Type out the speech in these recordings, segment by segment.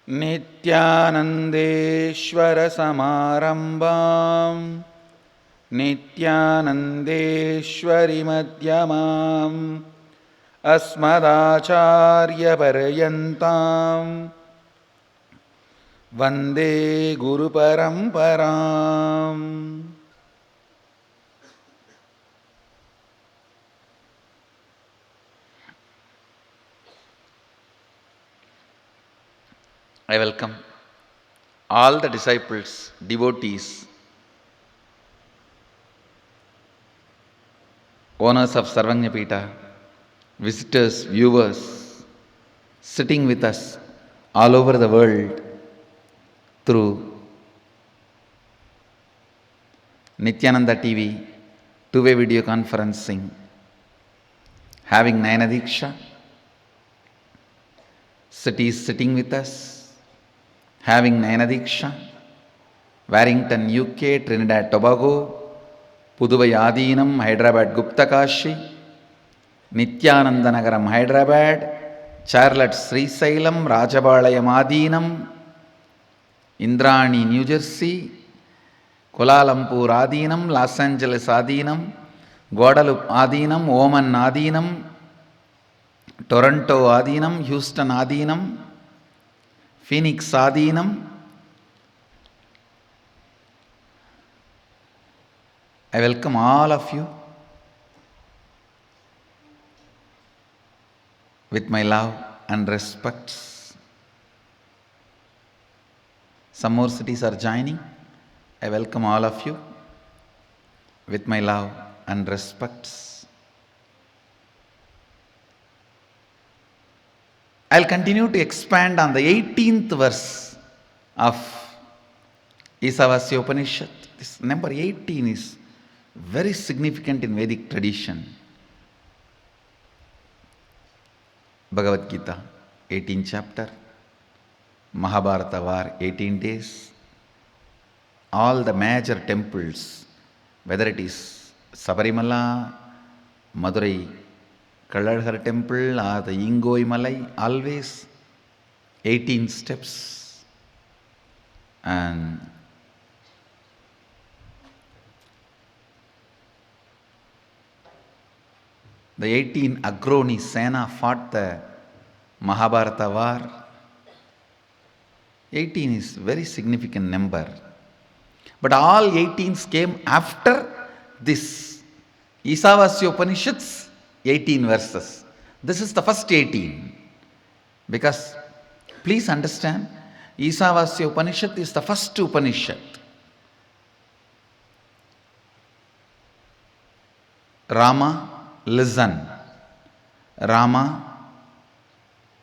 नित्यानन्देश्वरसमारम्भां नित्यानन्देश्वरिमध्यमाम् अस्मदाचार्यपर्यन्तां वन्दे गुरुपरम्पराम्. I welcome all the disciples, devotees, owners of Sarvanyapita, visitors, viewers, sitting with us all over the world through Nithyananda TV, two-way video conferencing, having Nayana Diksha, cities sitting with us, having Nayana Diksha, Warrington, UK, Trinidad, Tobago, Puduvai Adinam, Hyderabad, Gupta Kashi, Nithyananda Nagaram, Hyderabad, Charlotte, Sri Sailam, Rajabalayam Adinam, Indrani, New Jersey, Kuala Lumpur Adinam, Los Angeles Adinam, Guadalupe Adinam, Oman Adinam, Toronto Adinam, Houston Adinam, Phoenix Adinam. I welcome all of you with my love and respects. Some more cities are joining. I welcome all of you with my love and respects. I'll continue to expand on the 18th verse of Isavasya Upanishad. This number 18 is very significant in Vedic tradition. Bhagavad Gita, 18th chapter. Mahabharata war, 18 days. All the major temples, whether it is Sabarimala, Madurai Kalladhar temple or the Ingoi Malai, always 18 steps. And the 18 Agroni Sena fought the Mahabharata war. 18 is very significant number. But all 18s came after this Isavasya Upanishad's 18 verses. This is the first 18. Because please understand, Isavasya Upanishad is the first Upanishad. Rama, listen. Rama,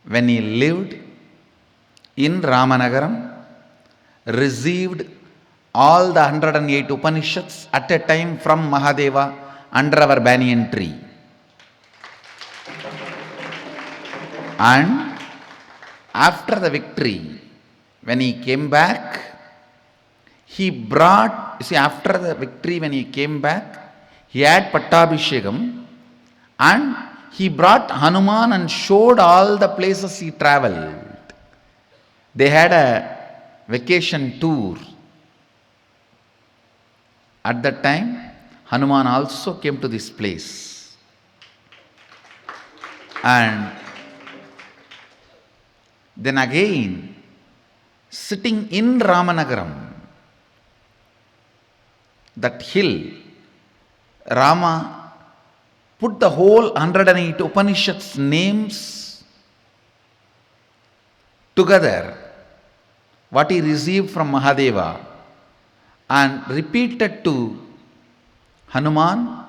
when he lived in Ramanagaram, received all the 108 Upanishads at a time from Mahadeva under our banyan tree. And after the victory, when he came back, he brought, after the victory when he came back, he had Pattabhishekam and he brought Hanuman and showed all the places he travelled. They had a vacation tour. At that time, Hanuman also came to this place. And then again, sitting in Ramanagaram, that hill, Rama put the whole 108 Upanishads names together, what he received from Mahadeva, and repeated to Hanuman.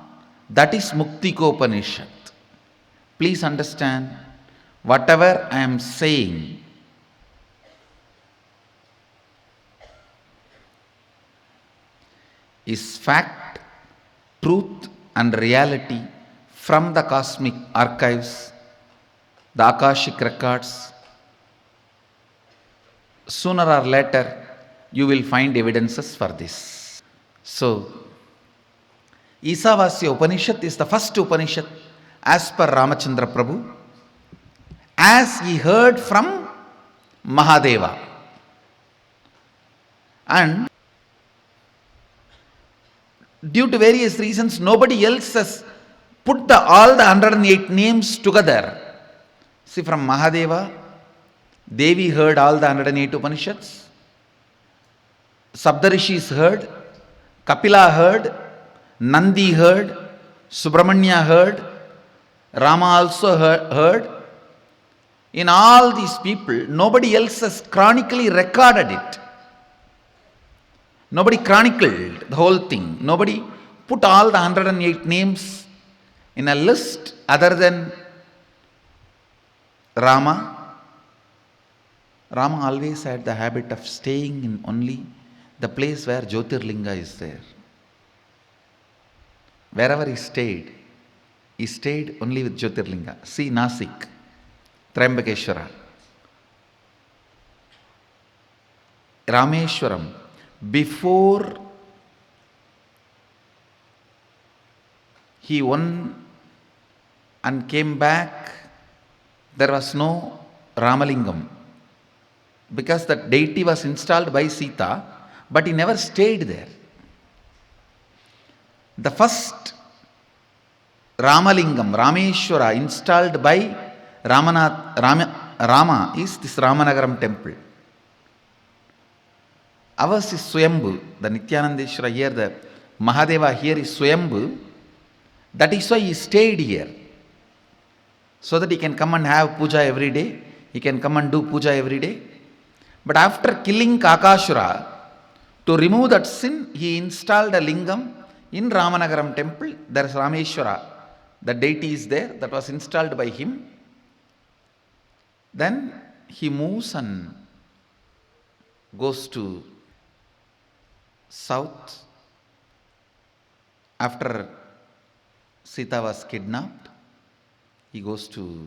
That is Muktikopanishad. Please understand, whatever I am saying is fact, truth and reality from the cosmic archives, the Akashic records. Sooner or later, you will find evidences for this. So, Isavasya Upanishad is the first Upanishad as per Ramachandra Prabhu, as he heard from Mahadeva. And due to various reasons, nobody else has put all the 108 names together. See, from Mahadeva, Devi heard all the 108 Upanishads, Saptarishis heard, Kapila heard, Nandi heard, Subramanya heard, Rama also heard. In all these people, nobody else has chronically recorded it. Nobody chronicled the whole thing. Nobody put all the 108 names in a list other than Rama. Rama always had the habit of staying in only the place where Jyotirlinga is there. Wherever he stayed only with Jyotirlinga. See Nasik, Triambakeshwara, Rameshwaram. Before he won and came back, there was no Ramalingam, because that deity was installed by Sita, but he never stayed there. The first Ramalingam, Rameshwara, installed by Rama is this Ramanagaram temple. Ours is Swayambhu, the Nithyanandeshwara here, the Mahadeva here is Swayambhu. That is why he stayed here, so that he can come and have puja every day, he can come and do puja every day. But after killing Kakashura, to remove that sin, he installed a lingam in Ramanagaram temple. There is Rameshwara, the deity is there, that was installed by him. Then he moves and goes to south. After Sita was kidnapped, he goes to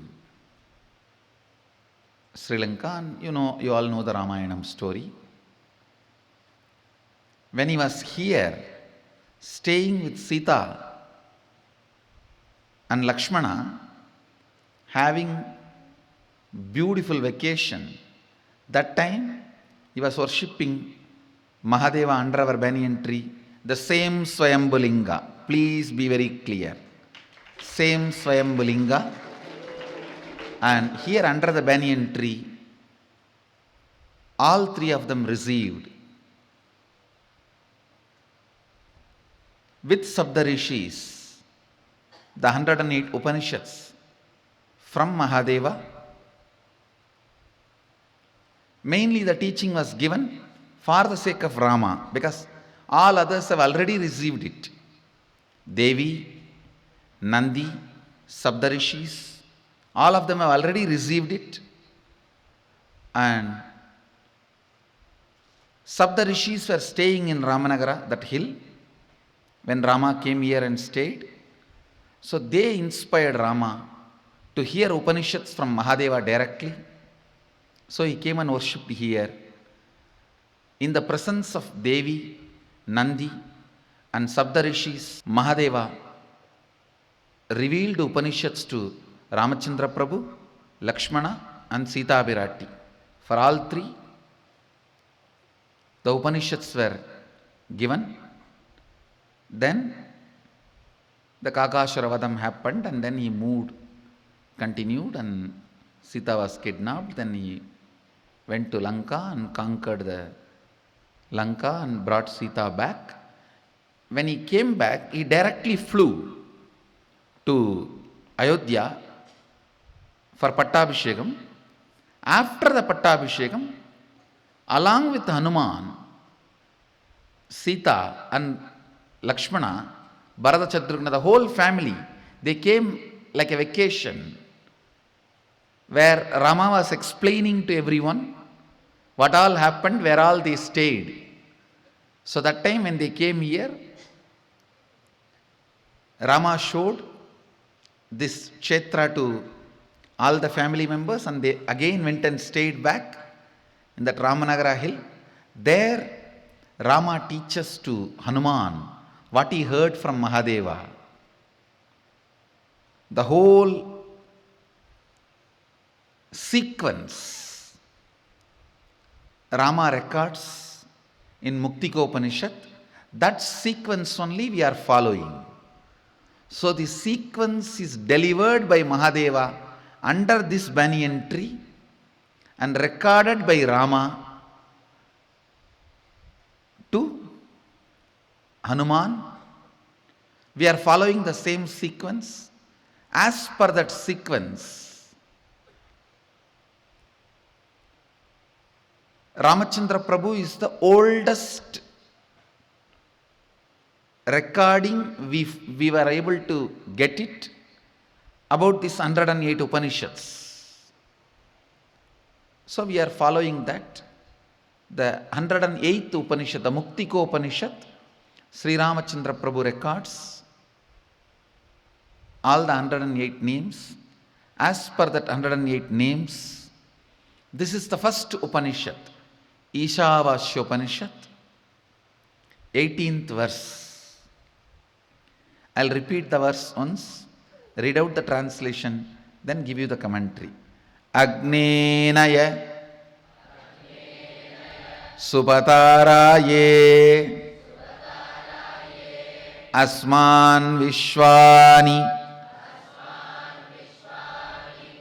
Sri Lanka, and you all know the Ramayanam story. When he was here, staying with Sita and Lakshmana, having beautiful vacation, that time he was worshipping Mahadeva under our banyan tree, the same Swayambhulinga. Please be very clear. Same Swayambhulinga. And here under the banyan tree, all three of them received with Saptarishis the 108 Upanishads from Mahadeva. Mainly the teaching was given for the sake of Rama, because all others have already received it. Devi, Nandi, Saptarishis, all of them have already received it. And Saptarishis were staying in Ramanagara, that hill, when Rama came here and stayed. So they inspired Rama to hear Upanishads from Mahadeva directly. So he came and worshipped here. In the presence of Devi, Nandi and Saptarishis, Mahadeva revealed Upanishads to Ramachandra Prabhu, Lakshmana and Sita Abhirati. For all three, the Upanishads were given. Then the Kakashuravadam happened, and then he continued, and Sita was kidnapped. Then he went to Lanka and conquered the Lanka and brought Sita back. When he came back, he directly flew to Ayodhya for Pattabhishekam. After the Pattabhishekam, along with Hanuman, Sita and Lakshmana, Bharata Shatrugna, the whole family, they came like a vacation, where Rama was explaining to everyone what all happened, where all they stayed. So that time when they came here, Rama showed this Kshetra to all the family members, and they again went and stayed back in that Ramanagara hill. There Rama teaches to Hanuman what he heard from Mahadeva. The whole sequence Rama records in Muktiko Upanishad, that sequence only we are following. So the sequence is delivered by Mahadeva under this banyan tree and recorded by Rama to Hanuman. We are following the same sequence. As per that sequence, Ramachandra Prabhu is the oldest recording we were able to get it about this 108 Upanishads. So we are following that. The 108th Upanishad, the Muktiko Upanishad, Sri Ramachandra Prabhu records all the 108 names. As per that 108 names, this is the first Upanishad, Isavasya Upanishad, 18th verse. I'll repeat the verse once, read out the translation, then give you the commentary. Agni naya supataraye asman vishwani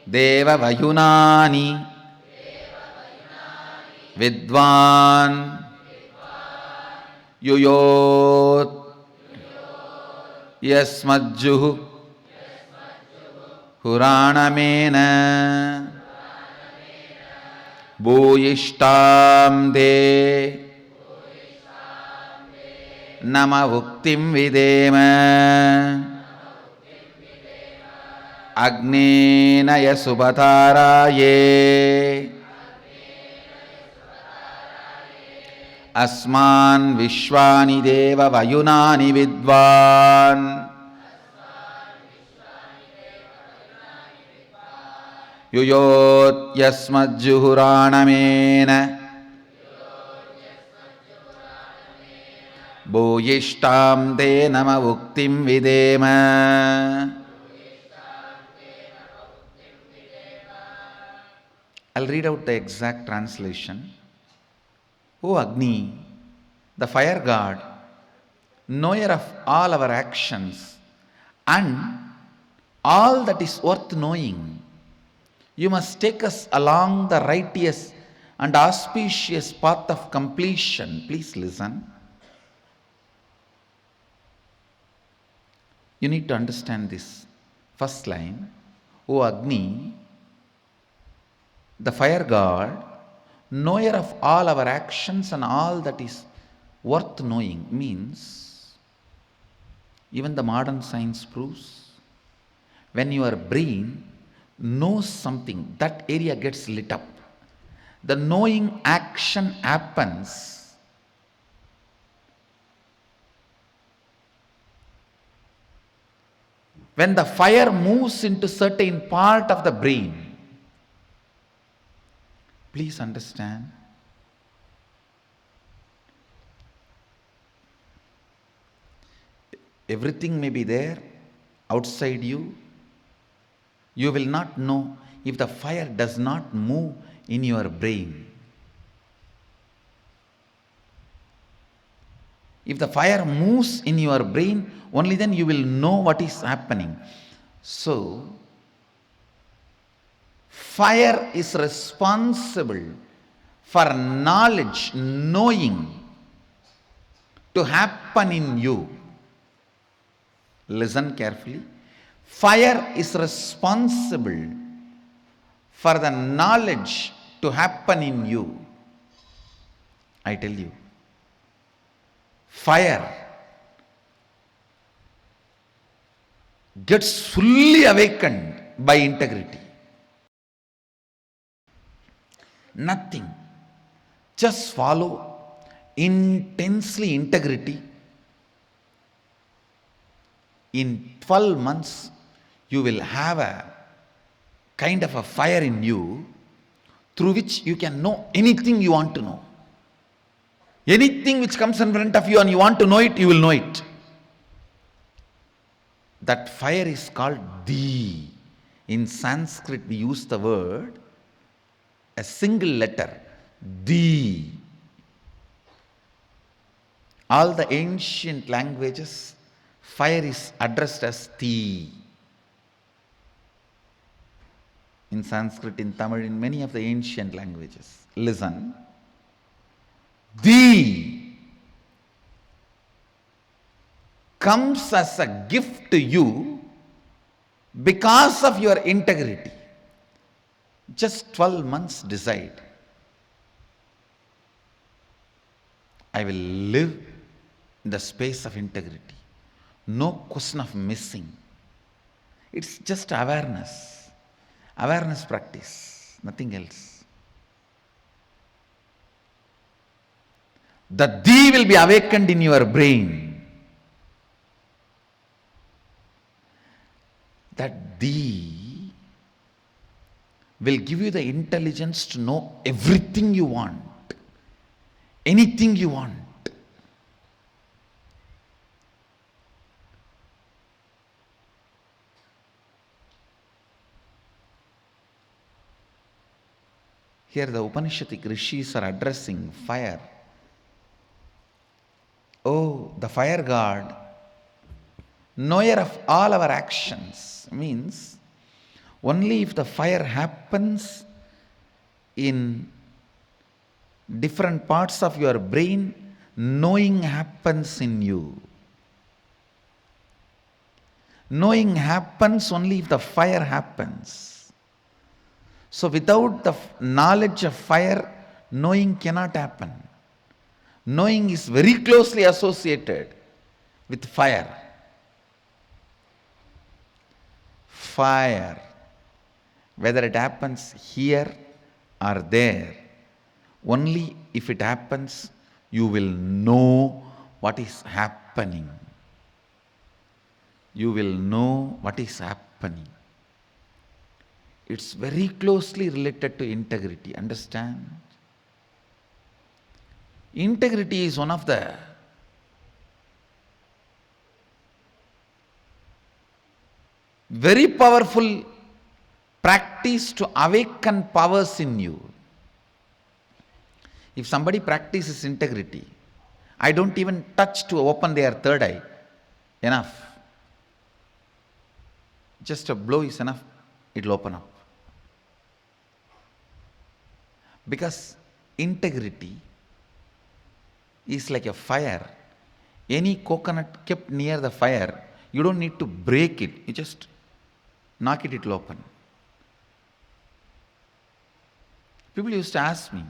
deva vayunani vidvan yuyot yasmajjuhu huranamena bhuyishtam de nama vuktim videma Agne naya subhataraye asman vishwani deva vayunani vidvan yuyot yasmajjuhuranamena bhuyishtam te nama vuktim videma. I'll read out the exact translation. O Agni, the fire god, knower of all our actions and all that is worth knowing, you must take us along the righteous and auspicious path of completion. Please listen. You need to understand this first line. O Agni, the fire god, knower of all our actions and all that is worth knowing, means even the modern science proves when your brain knows something, that area gets lit up. The knowing action happens when the fire moves into certain part of the brain. Please understand. Everything may be there outside you. You will not know if the fire does not move in your brain. If the fire moves in your brain, only then you will know what is happening. So, fire is responsible for knowledge, knowing to happen in you. Listen carefully. Fire is responsible for the knowledge to happen in you. I tell you, fire gets fully awakened by integrity. Nothing. Just follow intensely integrity. In 12 months, you will have a kind of a fire in you through which you can know anything you want to know. Anything which comes in front of you and you want to know it, you will know it. That fire is called Di. In Sanskrit, we use the word, a single letter, thee. All the ancient languages, fire is addressed as thee. In Sanskrit, in Tamil, in many of the ancient languages. Listen. Thee comes as a gift to you because of your integrity. Just 12 months decide. I will live in the space of integrity. No question of missing. It's just awareness. Awareness practice, nothing else. The thee will be awakened in your brain. That thee will give you the intelligence to know everything you want, anything you want. Here the Upanishadic rishis are addressing fire. Oh, the fire god, knower of all our actions, means only if the fire happens in different parts of your brain, knowing happens in you. Knowing happens only if the fire happens. So without the knowledge of fire, knowing cannot happen. Knowing is very closely associated with fire. Fire, whether it happens here or there, only if it happens, you will know what is happening. You will know what is happening. It's very closely related to integrity, understand? Integrity is one of the very powerful practice to awaken powers in you. If somebody practices integrity, I don't even touch to open their third eye. Enough. Just a blow is enough, it will open up. Because integrity is like a fire. Any coconut kept near the fire, you don't need to break it. You just knock it, it will open. People used to ask me,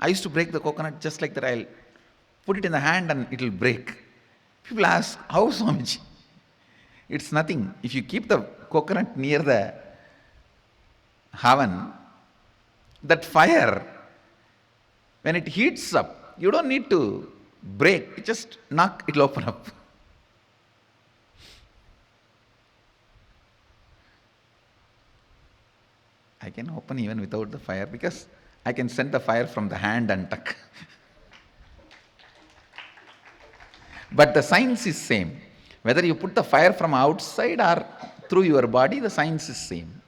I used to break the coconut just like that. I'll put it in the hand and it will break. People ask, how, Swamiji? It's nothing. If you keep the coconut near the oven, that fire, when it heats up, you don't need to break. You just knock, it will open up. I can open even without the fire because I can send the fire from the hand and tuck. But the science is same. Whether you put the fire from outside or through your body, the science is same.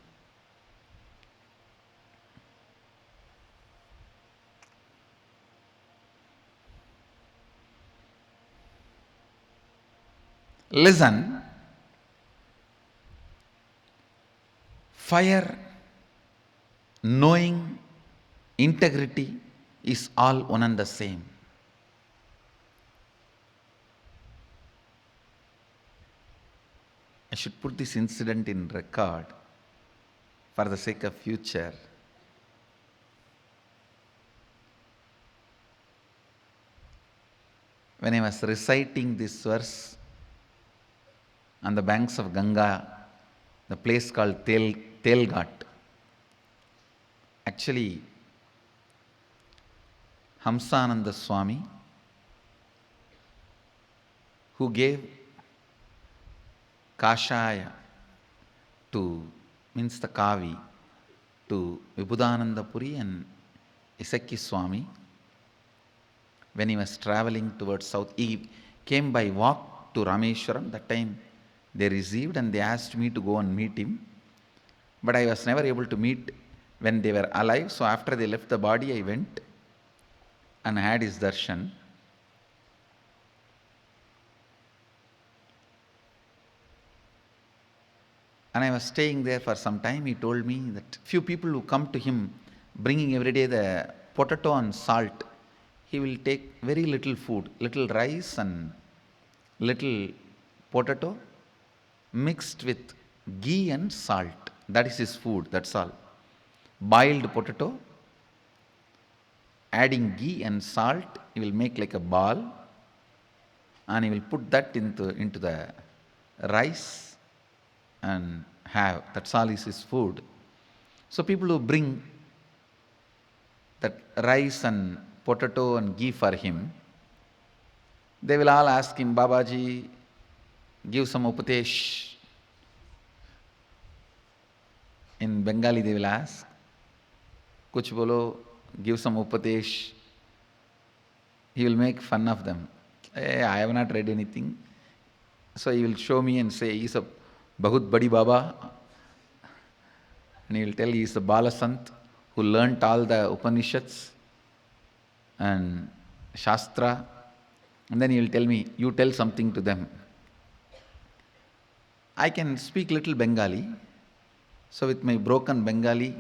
Listen, fire, knowing, integrity is all one and the same. I should put this incident in record for the sake of future. When I was reciting this verse on the banks of Ganga, the place called Tail Ghat, actually Hamsananda Swami, who gave Kashaya to, means the Kavi, to Vibhudananda Puri and Isakki Swami, when he was traveling towards south, he came by walk to Rameshwaram. That time they received and they asked me to go and meet him. But I was never able to meet when they were alive. So after they left the body, I went. and had his darshan. And I was staying there for some time. He told me that few people who come to him bringing every day the potato and salt, he will take very little food, little rice and little potato mixed with ghee and salt. That is his food, that's all. Boiled potato, adding ghee and salt, he will make like a ball and he will put that into the rice and have. That's all is his food. So people who bring that rice and potato and ghee for him, they will all ask him, Babaji, give some upadesh. In Bengali they will ask, Kuch bolo, give some upadesh. He will make fun of them. Hey, I have not read anything. So he will show me and say, he's a Bahut Badi Baba. And he will tell he is a Balasant who learnt all the Upanishads and Shastra. And then he will tell me, you tell something to them. I can speak little Bengali. So with my broken Bengali,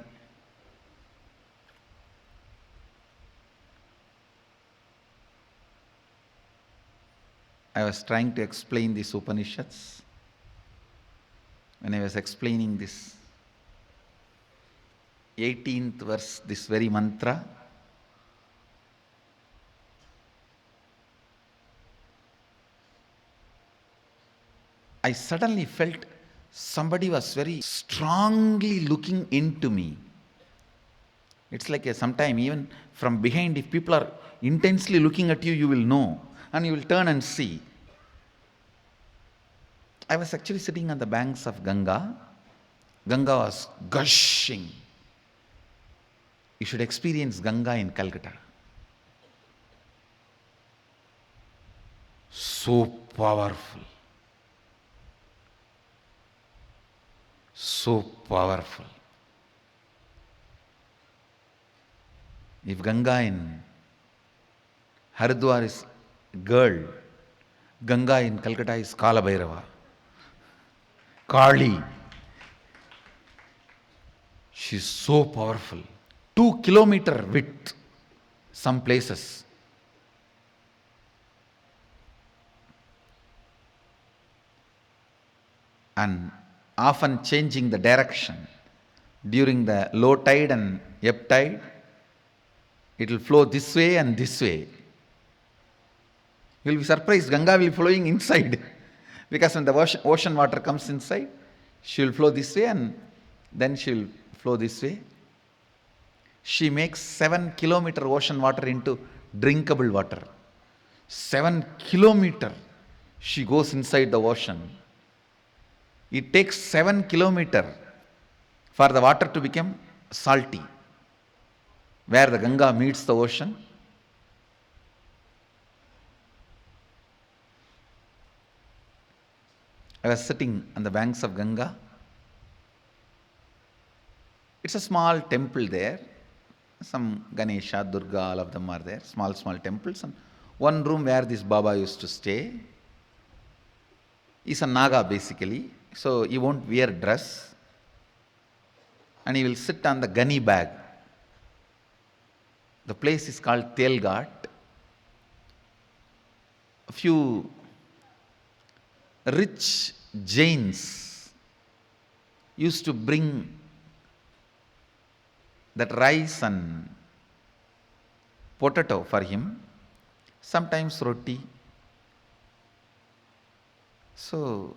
I was trying to explain these Upanishads. When I was explaining this 18th verse, this very mantra, I suddenly felt somebody was very strongly looking into me. It's like sometime even from behind, if people are intensely looking at you, you will know. And you will turn and see. I was actually sitting on the banks of Ganga. Ganga was gushing. You should experience Ganga in Kolkata. So powerful. So powerful. If Ganga in Haridwar is girl, Ganga in Kolkata is Kala Bhairava. Kali. She's so powerful. 2 kilometer width, some places. And often changing the direction. During the low tide and ebb tide, it will flow this way and this way. You will be surprised, Ganga will be flowing inside. Because when the ocean water comes inside, she will flow this way and then she will flow this way. She makes 7 kilometer ocean water into drinkable water. 7 kilometer she goes inside the ocean. It takes 7 kilometer for the water to become salty. Where the Ganga meets the ocean, I was sitting on the banks of Ganga. It's a small temple there. Some Ganesha, Durga, all of them are there. Small temples. And one room where this Baba used to stay. He's a Naga basically. So he won't wear dress. And he will sit on the gunny bag. The place is called Tail Ghat. A few rich Jains used to bring that rice and potato for him, sometimes roti. So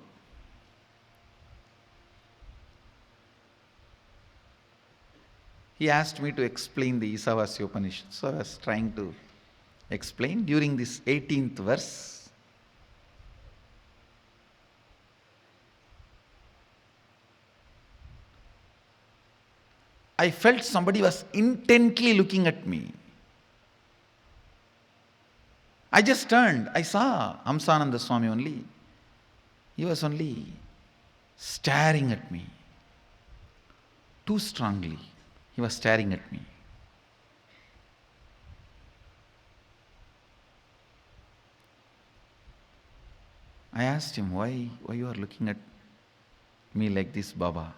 he asked me to explain the Isavasya Upanishad. So I was trying to explain. During this 18th verse, I felt somebody was intently looking at me. I just turned. I saw Hamsananda Swami only. He was only staring at me. Too strongly. He was staring at me. asked him, why you are looking at me like this, Baba?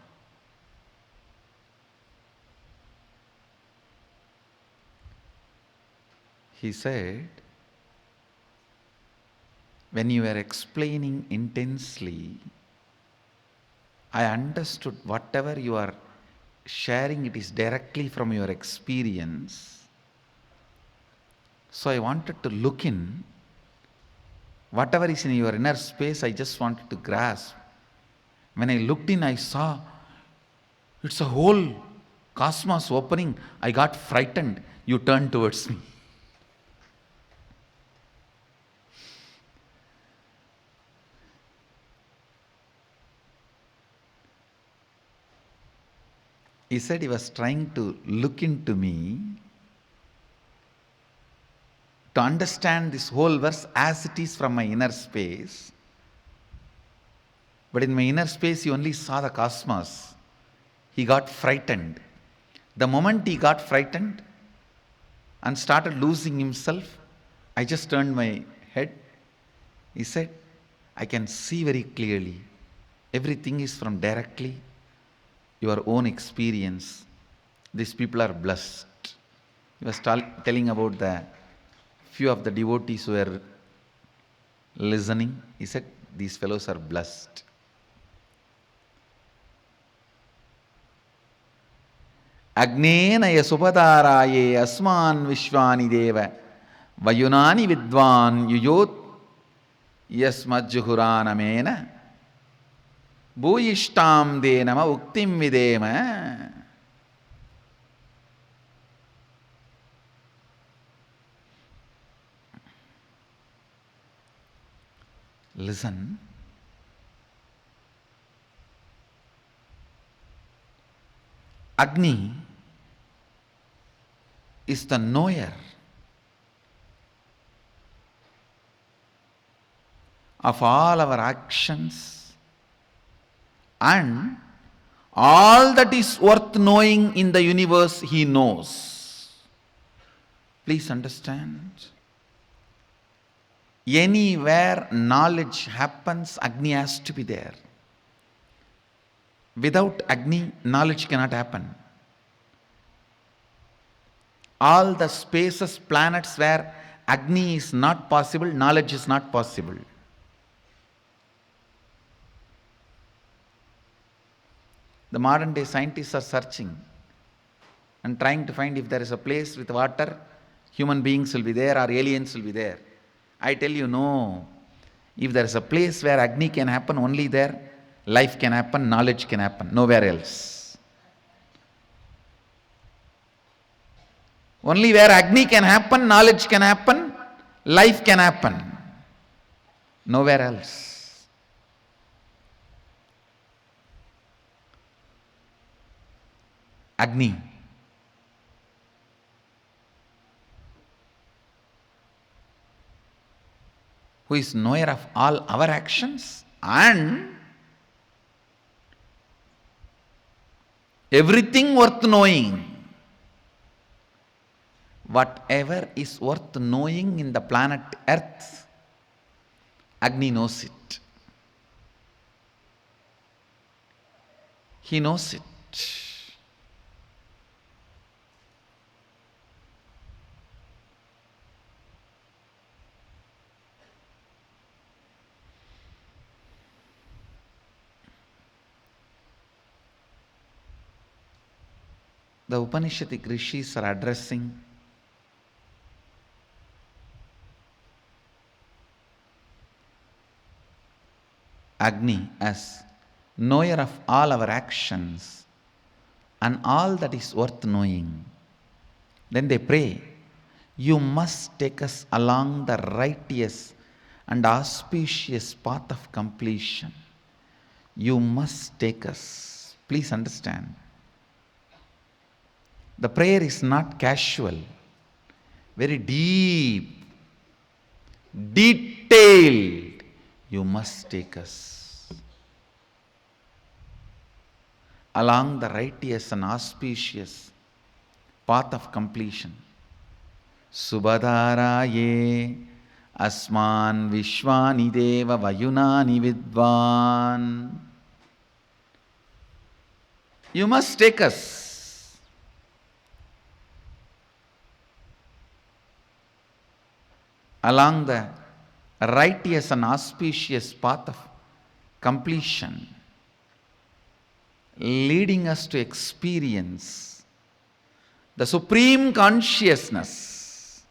He said, when you were explaining intensely, I understood whatever you are sharing, it is directly from your experience. So I wanted to look in. Whatever is in your inner space, I just wanted to grasp. When I looked in, I saw it's a whole cosmos opening. I got frightened. You turned towards me. He said he was trying to look into me to understand this whole verse as it is from my inner space. But in my inner space, he only saw the cosmos. He got frightened. The moment he got frightened and started losing himself, I just turned my head. He said, I can see very clearly. Everything is from directly your own experience. These people are blessed. He was telling about the few of the devotees who were listening. He said, these fellows are blessed. Agne naya subhadaraye asman vishwani deva vayunani vidvan yuyot yasmajjuhuranamena bhuyishtam denama uktim videma. Listen. Agni is the knower of all our actions and all that is worth knowing in the universe he knows. Please understand. Anywhere knowledge happens, Agni has to be there. Without Agni, knowledge cannot happen. All the spaces, planets where Agni is not possible, knowledge is not possible. The modern day scientists are searching and trying to find if there is a place with water, human beings will be there or aliens will be there. I tell you, no. If there is a place where Agni can happen, only there life can happen, knowledge can happen, nowhere else. Only where Agni can happen, knowledge can happen, life can happen, nowhere else. Agni. Who is knower of all our actions and everything worth knowing. Whatever is worth knowing in the planet Earth, Agni knows it. He knows it. The Upanishadic rishis are addressing Agni as knower of all our actions and all that is worth knowing. Then they pray, you must take us along the righteous and auspicious path of completion. You must take us. Please understand. The prayer is not casual, very deep, detailed. You must take us along the righteous and auspicious path of completion. Subhadaraye Asman Vishwani Deva Vayunani Vidvan. You must take us along the righteous and auspicious path of completion, leading us to experience the supreme consciousness,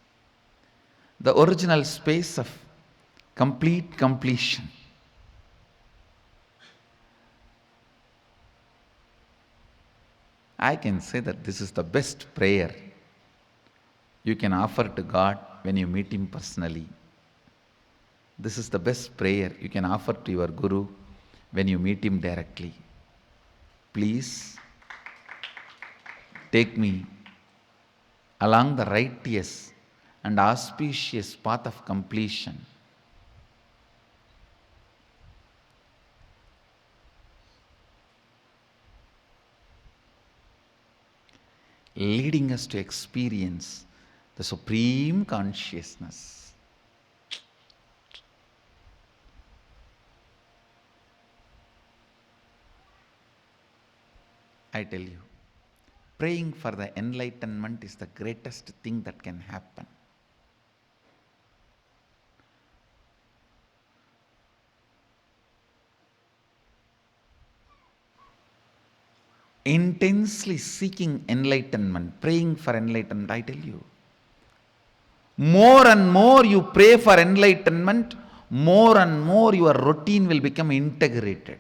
the original space of complete completion. I can say that this is the best prayer you can offer to God when you meet Him personally. This is the best prayer you can offer to your Guru when you meet him directly. Please take me along the righteous and auspicious path of completion. Leading us to experience the supreme consciousness. I tell you, praying for the enlightenment is the greatest thing that can happen. Intensely seeking enlightenment, praying for enlightenment, I tell you, more and more you pray for enlightenment, more and more your routine will become integrated.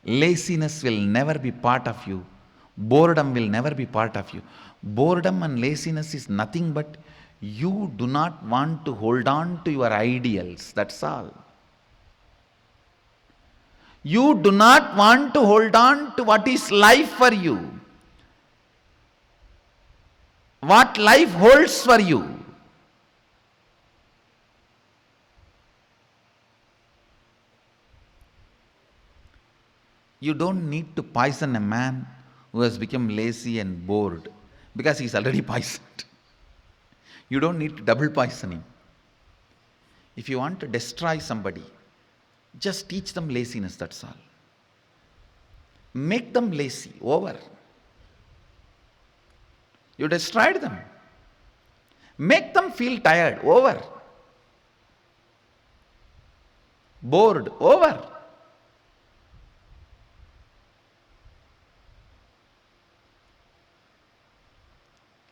Laziness will never be part of you. Boredom will never be part of you. Boredom and laziness is nothing but you do not want to hold on to your ideals. That's all. You do not want to hold on to what is life for you. What life holds for you. You don't need to poison a man who has become lazy and bored because he is already poisoned. You don't need to double poison him. If you want to destroy somebody, just teach them laziness, that's all. Make them lazy, over. You destroyed them. Make them feel tired, over. Bored, over.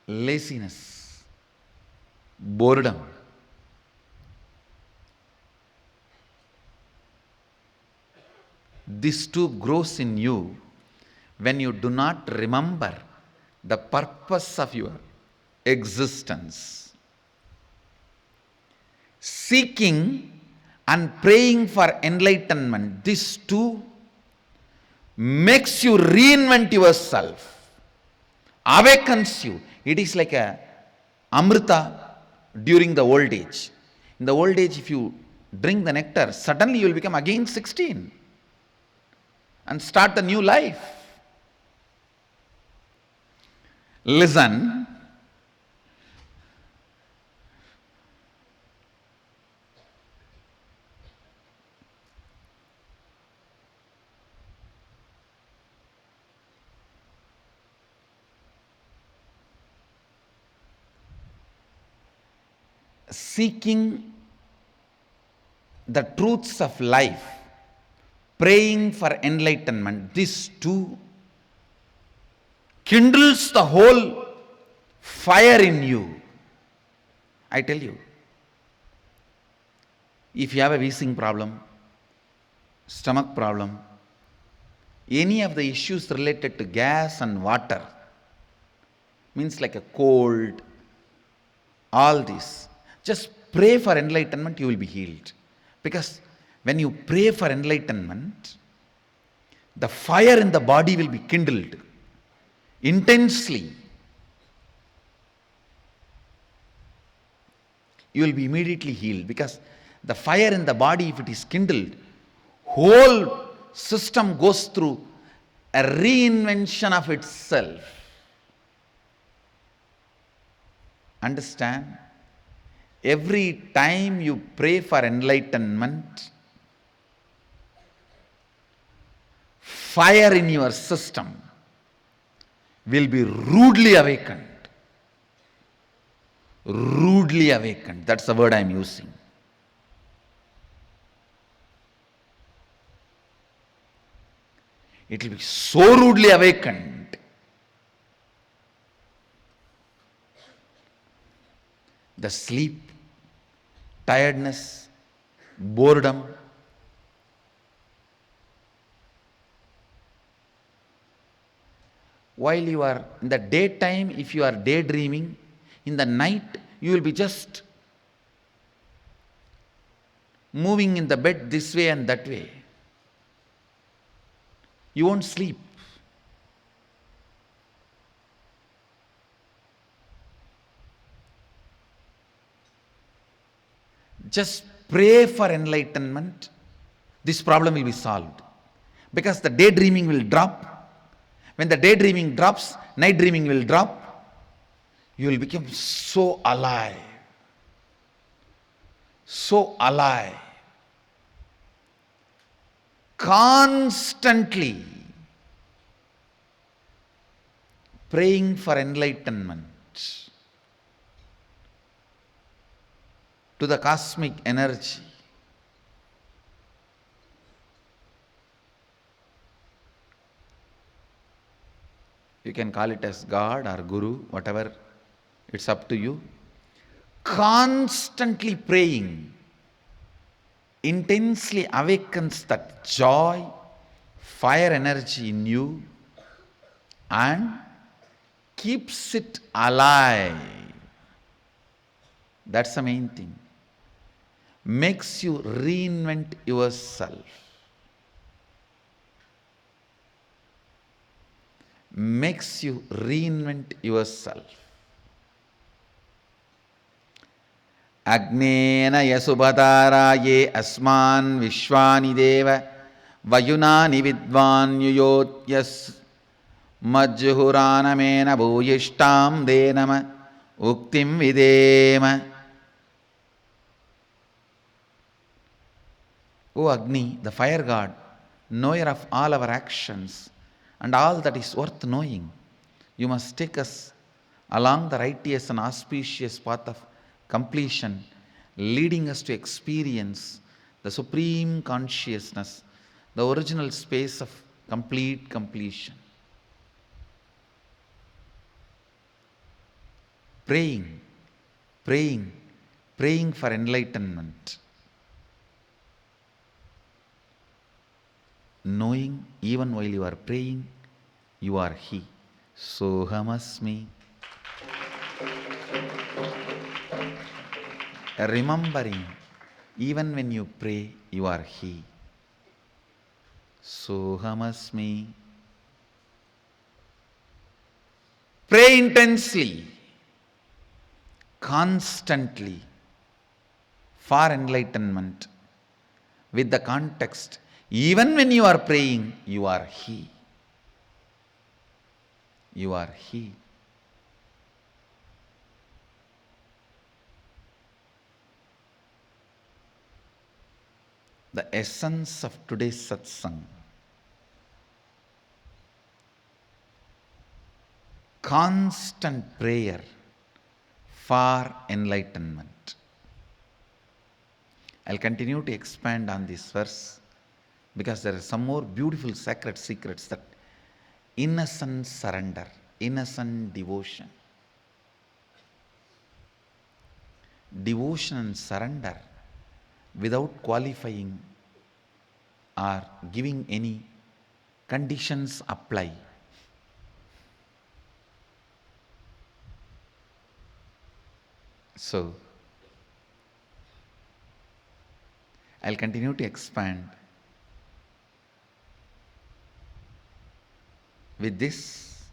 Laziness, boredom. This too grows in you when you do not remember the purpose of your existence. Seeking and praying for enlightenment, this too makes you reinvent yourself, awakens you. It is like a amrita during the old age. In the old age, if you drink the nectar, suddenly you will become again 16 and start a new life. Listen. Seeking the truths of life, praying for enlightenment, this too kindles the whole fire in you. I tell you, if you have a wheezing problem, stomach problem, any of the issues related to gas and water, means like a cold, all this, just pray for enlightenment, you will be healed. Because when you pray for enlightenment, the fire in the body will be kindled intensely. You will be immediately healed because the fire in the body, if it is kindled, whole system goes through a reinvention of itself. Understand? Every time you pray for enlightenment, fire in your system will be rudely awakened. Rudely awakened. That's the word I am using. It will be so rudely awakened. The sleep, tiredness, boredom, while you are in the daytime, if you are daydreaming, in the night you will be just moving in the bed this way and that way. You won't sleep. Just pray for enlightenment. This problem will be solved. Because the daydreaming will drop. When the daydreaming drops, night dreaming will drop. You will become so alive. So alive. Constantly praying for enlightenment to the cosmic energy. You can call it as God or Guru, whatever, it's up to you. Constantly praying intensely awakens that joy, fire energy in you and keeps it alive. That's the main thing. Makes you reinvent yourself. Makes you reinvent yourself. Agnena yasubhataraye asman vishwani deva vayunani vidvan yuyotyas majjuhuranamena bhuyishtam denama uktim videma. O Agni, the fire god, knower of all our actions and all that is worth knowing, you must take us along the righteous and auspicious path of completion, leading us to experience the supreme consciousness, the original space of complete completion. Praying, praying, praying for enlightenment. Knowing even while you are praying, you are He. Sohamasmi. Remembering, even when you pray, you are He. Sohamasmi. Pray intensely, constantly, for enlightenment, with the context, even when you are praying, you are He. You are He. The essence of today's satsang, constant prayer for enlightenment. I'll continue to expand on this verse because there are some more beautiful sacred secrets, that innocent surrender, innocent devotion. Devotion and surrender without qualifying or giving any conditions apply. So, I'll continue to expand. With this,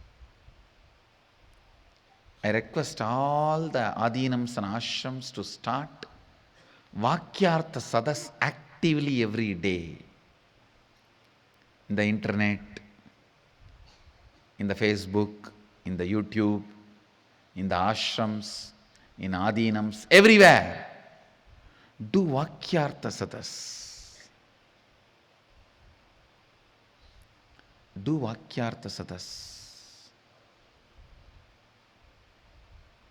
I request all the adinams and ashrams to start Vakyartha Sadas actively every day. In the internet, in the Facebook, in the YouTube, in the ashrams, in Adinams, everywhere. Do Vakyartha Sadas. Do Vakyartha Sadas.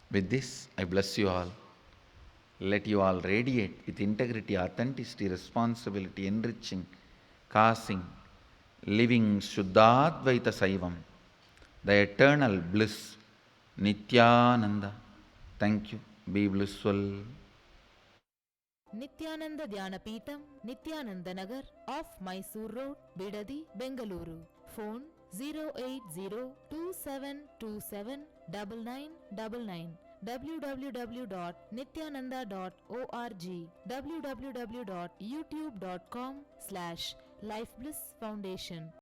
With this, I bless you all. Let you all radiate with integrity, authenticity, responsibility, enriching, causing, living Shuddhadvaita Saivam, the eternal bliss, Nithyananda. Thank you. Be blissful. Nithyananda Dhyanapitham, Nithyananda Nagar, off Mysore Road, Bidadi, Bengaluru. Phone 08027279999. www.nithyananda.org, www.youtube.com/Life Bliss Foundation.